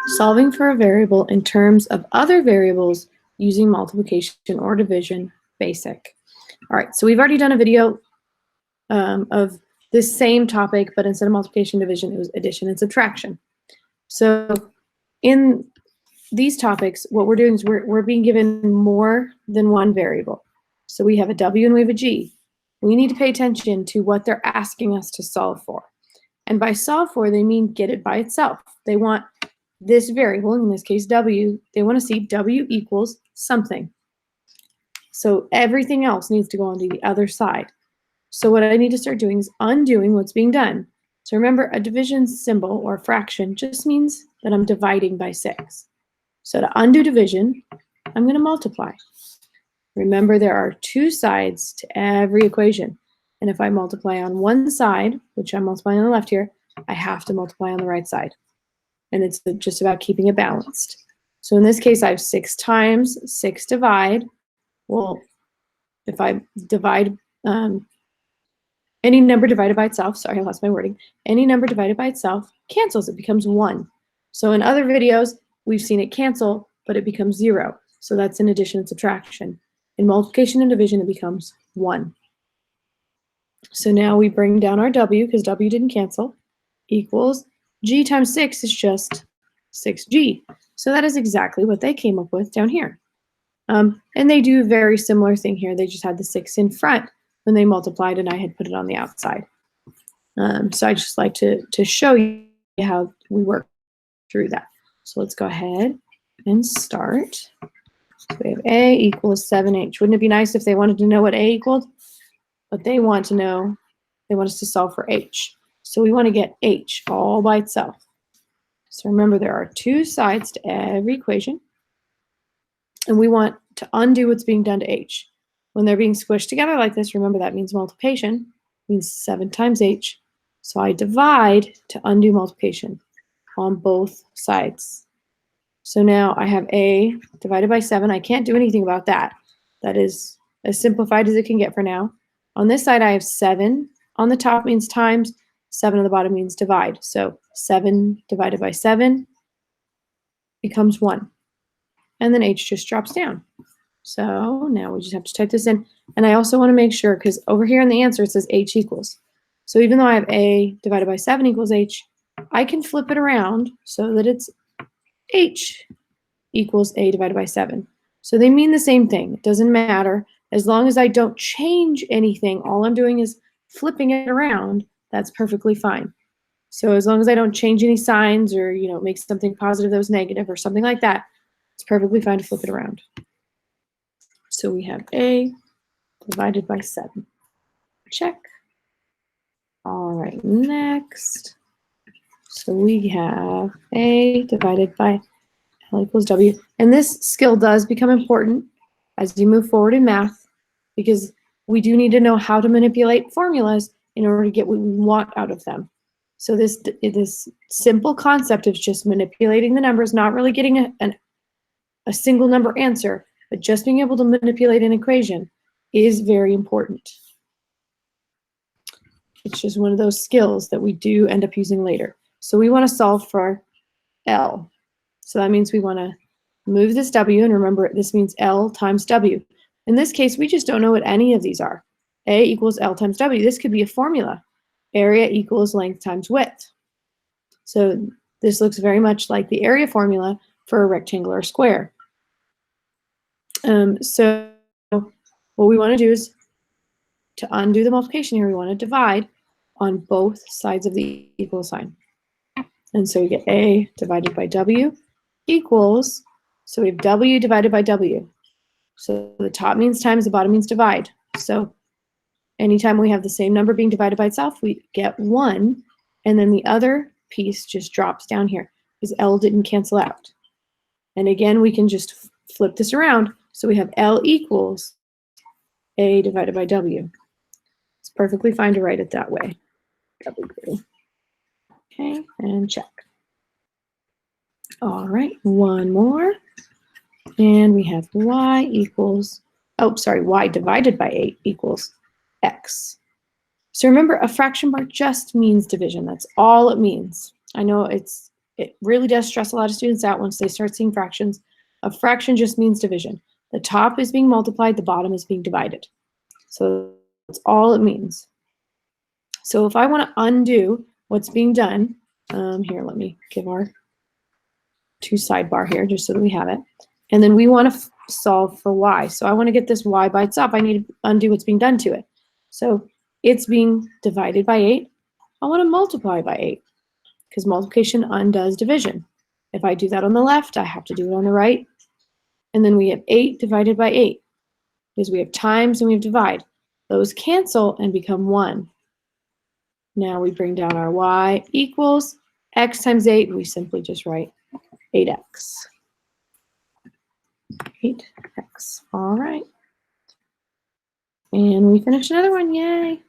Solving for a variable in terms of other variables using multiplication or division, basic. All right, so we've already done a video of this same topic, but instead of multiplication and division, it was addition and subtraction. So in these topics, what we're doing is we're being given more than one variable. So we have a W and we have a G. We need to pay attention to what they're asking us to solve for. And by solve for, they mean get it by itself. They want this variable, in this case W, they want to see W equals something. So everything else needs to go onto the other side. So what I need to start doing is undoing what's being done. So remember, a division symbol or fraction just means that I'm dividing by 6. So to undo division, I'm going to multiply. Remember, there are two sides to every equation. And if I multiply on one side, which I'm multiplying on the left here, I have to multiply on the right side. And it's just about keeping it balanced. So in this case, I have 6 times 6 divide. Well, if I divide any number divided by itself, sorry, I lost my wording, any number divided by itself cancels, it becomes 1. So in other videos, we've seen it cancel, but it becomes 0. So that's in addition and subtraction. In multiplication and division, it becomes 1. So now we bring down our W, because W didn't cancel, equals G times 6 is just 6G. So that is exactly what they came up with down here. And they do a very similar thing here. They just had the 6 in front when they multiplied, and I had put it on the outside. So I just like to show you how we work through that. So let's go ahead and start. So we have A equals 7H. Wouldn't it be nice if they wanted to know what A equaled? But they want to know, they want us to solve for H. So we want to get H all by itself. So remember, there are two sides to every equation. And we want to undo what's being done to H. When they're being squished together like this, remember that means multiplication, means 7 times H. So I divide to undo multiplication on both sides. So now I have A divided by 7. I can't do anything about that. That is as simplified as it can get for now. On this side, I have 7. On the top means times. 7 on the bottom means divide. So 7 divided by 7 becomes 1. And then H just drops down. So now we just have to type this in. And I also want to make sure, because over here in the answer it says H equals. So even though I have A divided by 7 equals H, I can flip it around so that it's H equals A divided by 7. So they mean the same thing. It doesn't matter. As long as I don't change anything, all I'm doing is flipping it around, that's perfectly fine. So as long as I don't change any signs or, make something positive that was negative or something like that, it's perfectly fine to flip it around. So we have A divided by 7. Check. All right, next. So we have A divided by L equals W. And this skill does become important as you move forward in math, because we do need to know how to manipulate formulas in order to get what we want out of them. So this simple concept of just manipulating the numbers, not really getting a single number answer, but just being able to manipulate an equation is very important. It's just one of those skills that we do end up using later. So we want to solve for L. So that means we want to move this W, and remember, this means L times W. In this case, we just don't know what any of these are. A equals L times W. This could be a formula. Area equals length times width. So this looks very much like the area formula for a rectangle or square. So what we want to do is to undo the multiplication here, we want to divide on both sides of the equal sign. And so we get A divided by W equals, so we have W divided by W. So the top means times, the bottom means divide. So anytime we have the same number being divided by itself, we get 1, and then the other piece just drops down here because L didn't cancel out. And again, we can just flip this around. So we have L equals A divided by W. It's perfectly fine to write it that way. W. Okay, and check. All right, one more. And we have Y equals, Y divided by 8 equals X. So remember, a fraction mark just means division. That's all it means. I know it's it really does stress a lot of students out once they start seeing fractions. A fraction just means division. The top is being multiplied, the bottom is being divided. So that's all it means. So if I want to undo what's being done, here, let me give our 2 sidebar here just so that we have it. And then we want to solve for y. So I want to get this y by itself. I need to undo what's being done to it. So it's being divided by 8. I want to multiply by 8 because multiplication undoes division. If I do that on the left, I have to do it on the right. And then we have 8 divided by 8 because we have times and we have divide. Those cancel and become 1. Now we bring down our y equals x times 8. We simply just write 8x. 8x. All right. And we finished another one. Yay.